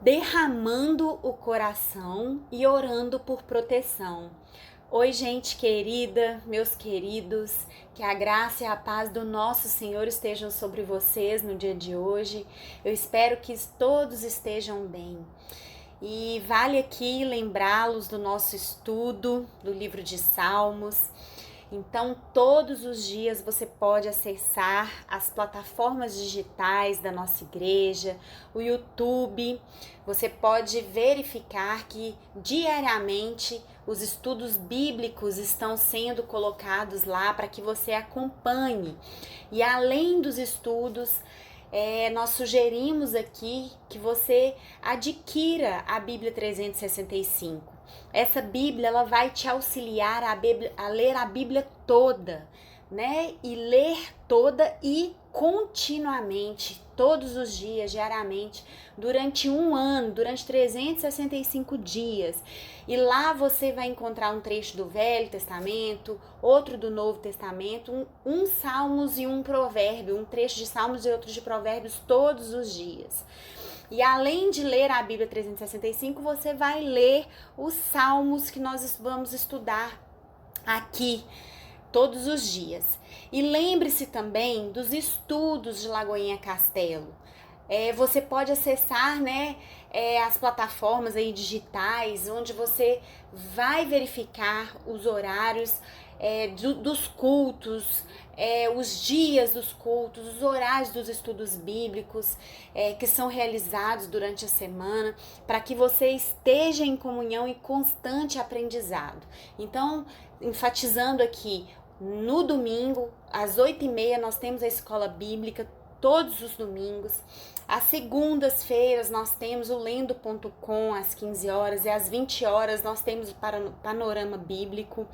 derramando o coração e orando por proteção. Oi, gente querida, meus queridos, que a graça e a paz do nosso Senhor estejam sobre vocês no dia de hoje. Eu espero que todos estejam bem. E vale aqui lembrá-los do nosso estudo do livro de Salmos. Então, todos os dias você pode acessar as plataformas digitais da nossa igreja, o YouTube. Você pode verificar que diariamente os estudos bíblicos estão sendo colocados lá para que você acompanhe. E além dos estudos, nós sugerimos aqui que você adquira a Bíblia 365. Essa Bíblia ela vai te auxiliar a ler a Bíblia toda, né? E ler toda e continuamente, todos os dias, diariamente, durante um ano, durante 365 dias. E lá você vai encontrar um trecho do Velho Testamento, outro do Novo Testamento, um Salmos e um Provérbio, um trecho de Salmos e outro de Provérbios todos os dias. E além de ler a Bíblia 365, você vai ler os salmos que nós vamos estudar aqui todos os dias. E lembre-se também dos estudos de Lagoinha Castelo. Você pode acessar, né, as plataformas aí digitais, onde você vai verificar os horários dos cultos, os dias dos cultos, os horários dos estudos bíblicos que são realizados durante a semana, para que você esteja em comunhão e constante aprendizado. Então, enfatizando aqui, no domingo, às 8h30, nós temos a escola bíblica, todos os domingos. Às segundas-feiras nós temos o lendo.com às 15 horas e às 20 horas nós temos o panorama bíblico.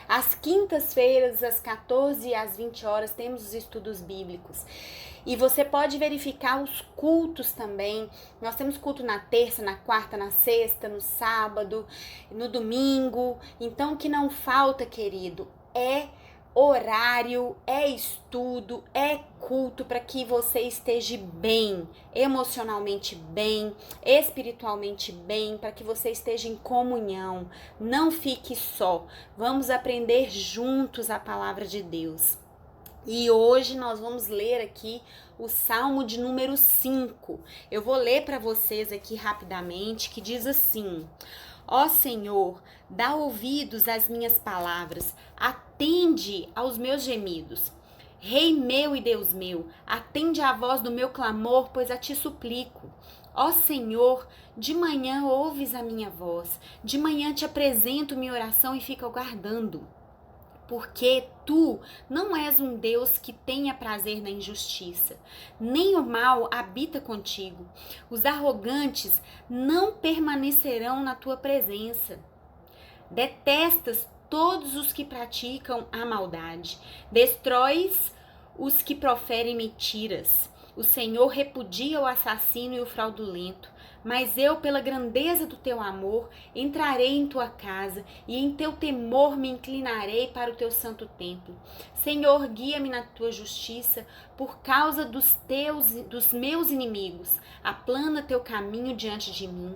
Às quintas-feiras, às 14 e às 20 horas temos os estudos bíblicos. E você pode verificar os cultos também. Nós temos culto na terça, na quarta, na sexta, no sábado, no domingo. Então o que não falta, querido, é horário, é estudo, é culto para que você esteja bem, emocionalmente bem, espiritualmente bem, para que você esteja em comunhão. Não fique só. Vamos aprender juntos a palavra de Deus. E hoje nós vamos ler aqui o Salmo de número 5. Eu vou ler para vocês aqui rapidamente, que diz assim: Ó Senhor, dá ouvidos às minhas palavras, atende aos meus gemidos. Rei meu e Deus meu, atende à voz do meu clamor, pois a ti suplico. Ó Senhor, de manhã ouves a minha voz, de manhã te apresento minha oração e fico aguardando. Porque tu não és um Deus que tenha prazer na injustiça, nem o mal habita contigo. Os arrogantes não permanecerão na tua presença. Detestas todos os que praticam a maldade, destróis os que proferem mentiras. O Senhor repudia o assassino e o fraudulento. Mas eu, pela grandeza do teu amor, entrarei em tua casa e em teu temor me inclinarei para o teu santo templo. Senhor, guia-me na tua justiça por causa dos meus inimigos. Aplana teu caminho diante de mim,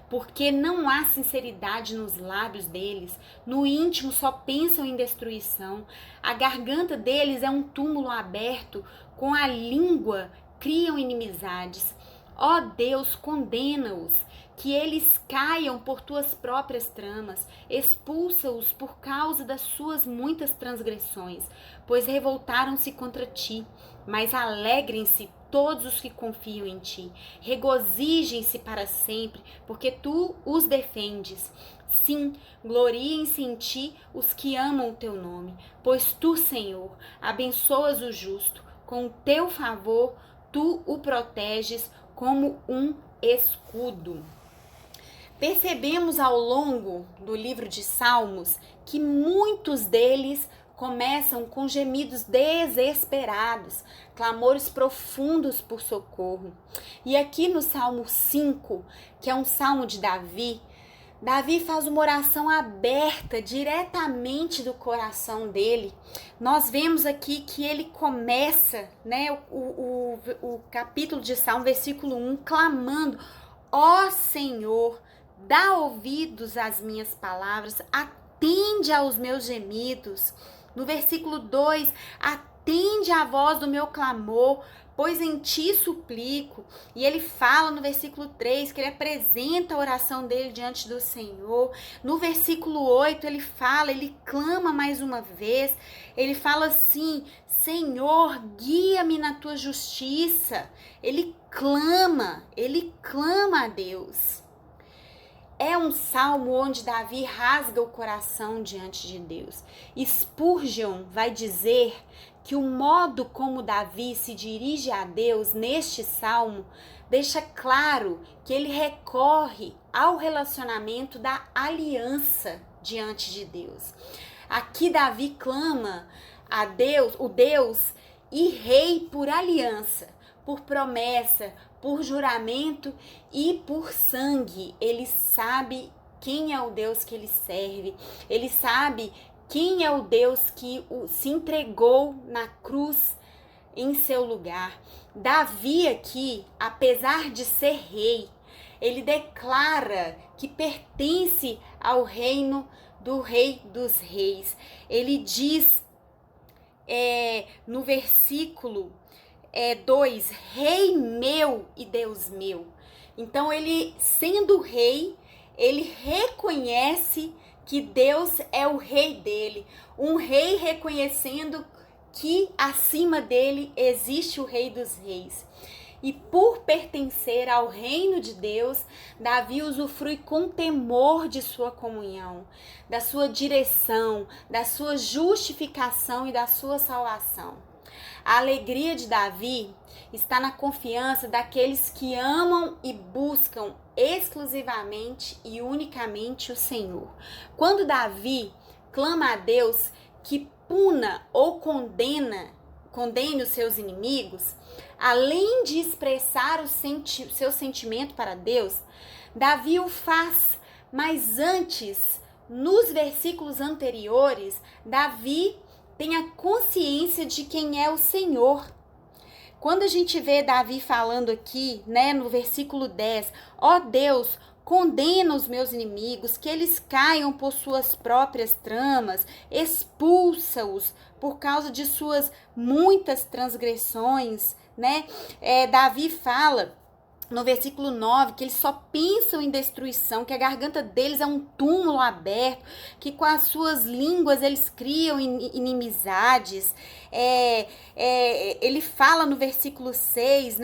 porque não há sinceridade nos lábios deles. No íntimo só pensam em destruição. A garganta deles é um túmulo aberto, com a língua criam inimizades. Ó Deus, condena-os, que eles caiam por tuas próprias tramas, expulsa-os por causa das suas muitas transgressões, pois revoltaram-se contra ti. Mas alegrem-se todos os que confiam em ti, regozijem-se para sempre, porque tu os defendes. Sim, gloriem-se em ti os que amam o teu nome, pois tu, Senhor, abençoas o justo, com o teu favor tu o proteges como um escudo. Percebemos ao longo do livro de Salmos que muitos deles começam com gemidos desesperados, clamores profundos por socorro. E aqui no Salmo 5, que é um salmo de Davi, Davi faz uma oração aberta diretamente do coração dele. Nós vemos aqui que ele começa, né, o capítulo de Salmo, versículo 1, clamando: Ó Senhor, dá ouvidos às minhas palavras, atende aos meus gemidos. No versículo 2, atende à voz do meu clamor, pois em ti suplico. E ele fala no versículo 3 que ele apresenta a oração dele diante do Senhor. No versículo 8 ele clama mais uma vez. Ele fala assim: Senhor, guia-me na tua justiça. Ele clama a Deus. É um salmo onde Davi rasga o coração diante de Deus. Spurgeon vai dizer que o modo como Davi se dirige a Deus neste salmo deixa claro que ele recorre ao relacionamento da aliança diante de Deus. Aqui Davi clama a Deus, o Deus e Rei por aliança, por promessa, por juramento e por sangue. Ele sabe quem é o Deus que ele serve. Ele sabe quem é o Deus que se entregou na cruz em seu lugar. Davi aqui, apesar de ser rei, ele declara que pertence ao reino do Rei dos Reis. Ele diz no versículo 2, Rei meu e Deus meu. Então ele, sendo rei, ele reconhece que Deus é o rei dele. Um rei reconhecendo que acima dele existe o Rei dos Reis. E por pertencer ao reino de Deus, Davi usufrui com temor de sua comunhão, da sua direção, da sua justificação e da sua salvação. A alegria de Davi está na confiança daqueles que amam e buscam exclusivamente e unicamente o Senhor. Quando Davi clama a Deus que puna ou condene os seus inimigos, além de expressar o seu sentimento para Deus, Davi o faz, mas antes, nos versículos anteriores, Davi tem a consciência de quem é o Senhor. Quando a gente vê Davi falando aqui, no versículo 10, ó Deus, condena os meus inimigos, que eles caiam por suas próprias tramas, expulsa-os por causa de suas muitas transgressões, Davi fala no versículo 9, que eles só pensam em destruição, que a garganta deles é um túmulo aberto, que com as suas línguas eles criam inimizades. Ele fala no versículo 6,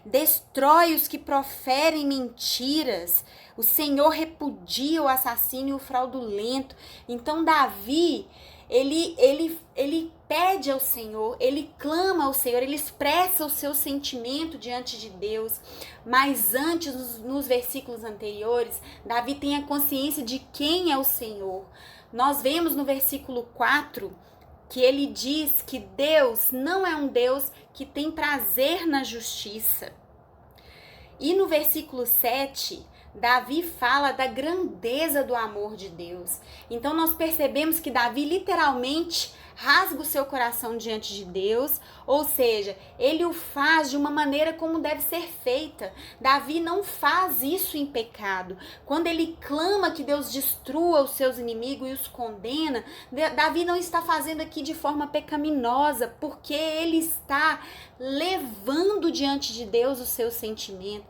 destrói os que proferem mentiras. O Senhor repudia o assassino e o fraudulento. Então Davi, ele pede ao Senhor, ele clama ao Senhor, ele expressa o seu sentimento diante de Deus. Mas antes, nos versículos anteriores, Davi tem a consciência de quem é o Senhor. Nós vemos no versículo 4 que ele diz que Deus não é um Deus que tem prazer na justiça. E no versículo 7, Davi fala da grandeza do amor de Deus. Então nós percebemos que Davi literalmente rasga o seu coração diante de Deus, ou seja, ele o faz de uma maneira como deve ser feita. Davi não faz isso em pecado. Quando ele clama que Deus destrua os seus inimigos e os condena, Davi não está fazendo aqui de forma pecaminosa, porque ele está levando diante de Deus o seu sentimento.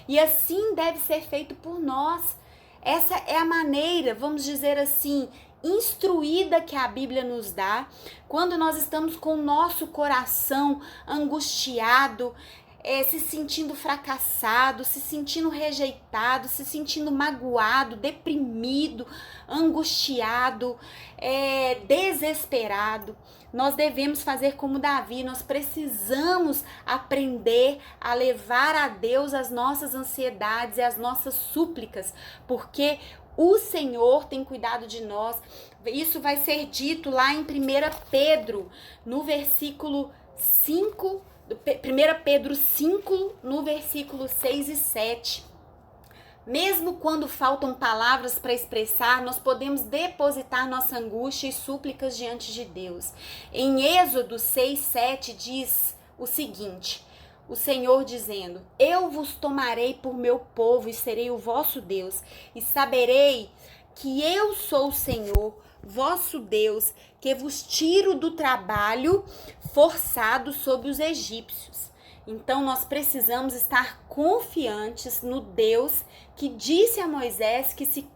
E assim deve ser feito por nós. Essa é a maneira, vamos dizer assim, instruída que a Bíblia nos dá quando nós estamos com o nosso coração angustiado, se sentindo fracassado, se sentindo rejeitado, se sentindo magoado, deprimido, angustiado, desesperado. Nós devemos fazer como Davi, nós precisamos aprender a levar a Deus as nossas ansiedades e as nossas súplicas, porque o Senhor tem cuidado de nós. Isso vai ser dito lá em 1 Pedro, no versículo 5, 1 Pedro 5, no versículo 6 e 7. Mesmo quando faltam palavras para expressar, nós podemos depositar nossa angústia e súplicas diante de Deus. Em Êxodo 6, 7 diz o seguinte: o Senhor dizendo: eu vos tomarei por meu povo e serei o vosso Deus, e saberei que eu sou o Senhor, vosso Deus, que vos tiro do trabalho forçado sob os egípcios. Então nós precisamos estar confiantes no Deus que disse a Moisés que se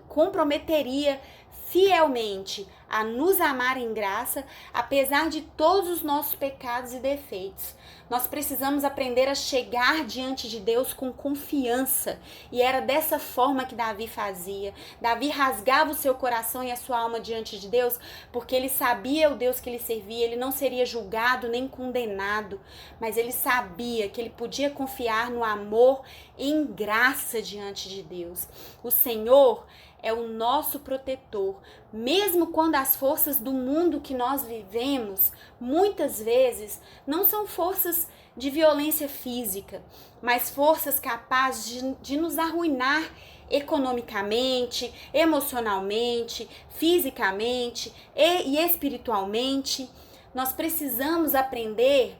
comprometeria fielmente a nos amar em graça, apesar de todos os nossos pecados e defeitos. Nós precisamos aprender a chegar diante de Deus com confiança. E era dessa forma que Davi fazia. Davi rasgava o seu coração e a sua alma diante de Deus, porque ele sabia o Deus que ele servia. Ele não seria julgado nem condenado, mas ele sabia que ele podia confiar no amor em graça diante de Deus. O Senhor é o nosso protetor, mesmo quando as forças do mundo que nós vivemos, muitas vezes, não são forças de violência física, mas forças capazes de nos arruinar economicamente, emocionalmente, fisicamente e espiritualmente. Nós precisamos aprender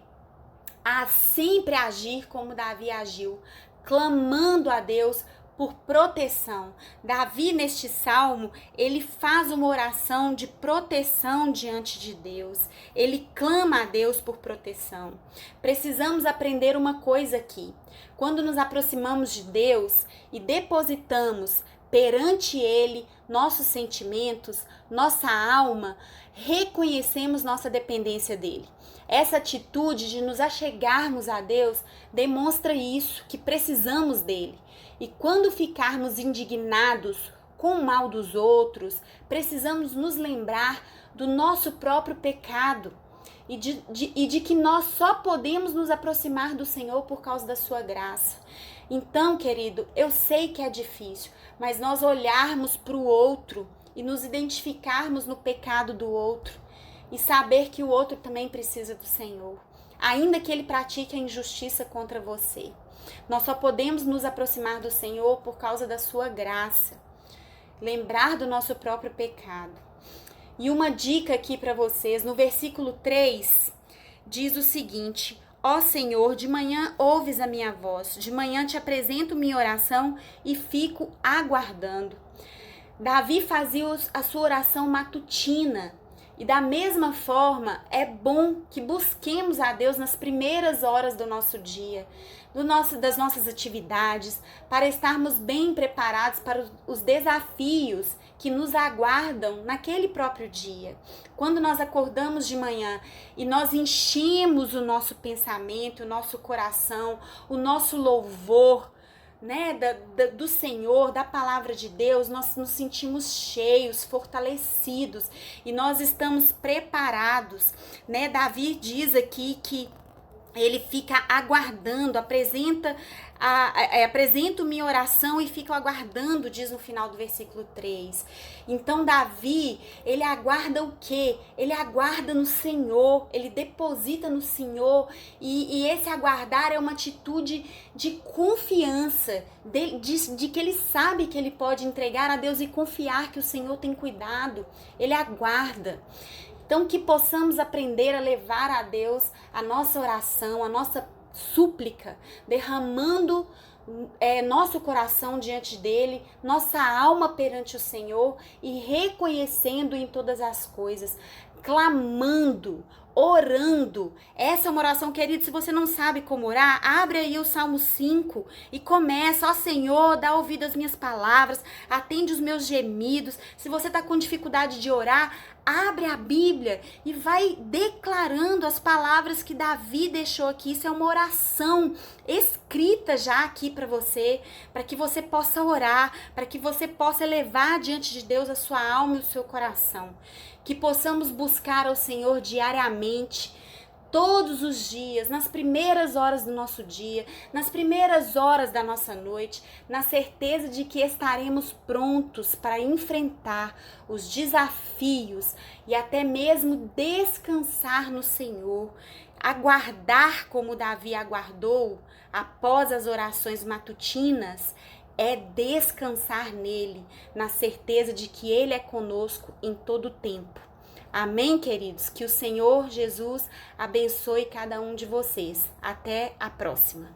a sempre agir como Davi agiu, clamando a Deus por proteção. Davi, neste salmo, ele faz uma oração de proteção diante de Deus. Ele clama a Deus por proteção. Precisamos aprender uma coisa aqui. Quando nos aproximamos de Deus e depositamos perante Ele nossos sentimentos, nossa alma, reconhecemos nossa dependência dEle. Essa atitude de nos achegarmos a Deus demonstra isso, que precisamos dEle. E quando ficarmos indignados com o mal dos outros, precisamos nos lembrar do nosso próprio pecado e de que nós só podemos nos aproximar do Senhor por causa da sua graça. Então, querido, eu sei que é difícil, mas nós olharmos para o outro e nos identificarmos no pecado do outro e saber que o outro também precisa do Senhor, ainda que ele pratique a injustiça contra você. Nós só podemos nos aproximar do Senhor por causa da sua graça. Lembrar do nosso próprio pecado. E uma dica aqui para vocês, no versículo 3, diz o seguinte: ó Senhor, de manhã ouves a minha voz, de manhã te apresento minha oração e fico aguardando. Davi fazia a sua oração matutina. E da mesma forma, é bom que busquemos a Deus nas primeiras horas do nosso dia, das nossas atividades, para estarmos bem preparados para os desafios que nos aguardam naquele próprio dia. Quando nós acordamos de manhã e nós enchemos o nosso pensamento, o nosso coração, o nosso louvor, do Senhor, da palavra de Deus, nós nos sentimos cheios, fortalecidos e nós estamos preparados, Davi diz aqui que ele fica aguardando, apresento minha oração e fico aguardando, diz no final do versículo 3. Então Davi, ele aguarda o quê? Ele aguarda no Senhor, ele deposita no Senhor e esse aguardar é uma atitude de confiança, de que ele sabe que ele pode entregar a Deus e confiar que o Senhor tem cuidado. Ele aguarda. Então, que possamos aprender a levar a Deus a nossa oração, a nossa súplica, derramando nosso coração diante dele, nossa alma perante o Senhor e reconhecendo em todas as coisas, clamando, orando. Essa é uma oração, querido, se você não sabe como orar, abre aí o Salmo 5 e começa: ó Senhor, dá ouvido às minhas palavras, atende os meus gemidos. Se você está com dificuldade de orar, abre a Bíblia e vai declarando as palavras que Davi deixou aqui. Isso é uma oração escrita já aqui para você, para que você possa orar, para que você possa levar diante de Deus a sua alma e o seu coração. Que possamos buscar ao Senhor diariamente, todos os dias, nas primeiras horas do nosso dia, nas primeiras horas da nossa noite, na certeza de que estaremos prontos para enfrentar os desafios e até mesmo descansar no Senhor, aguardar como Davi aguardou após as orações matutinas, é descansar nele, na certeza de que ele é conosco em todo o tempo. Amém, queridos? Que o Senhor Jesus abençoe cada um de vocês. Até a próxima.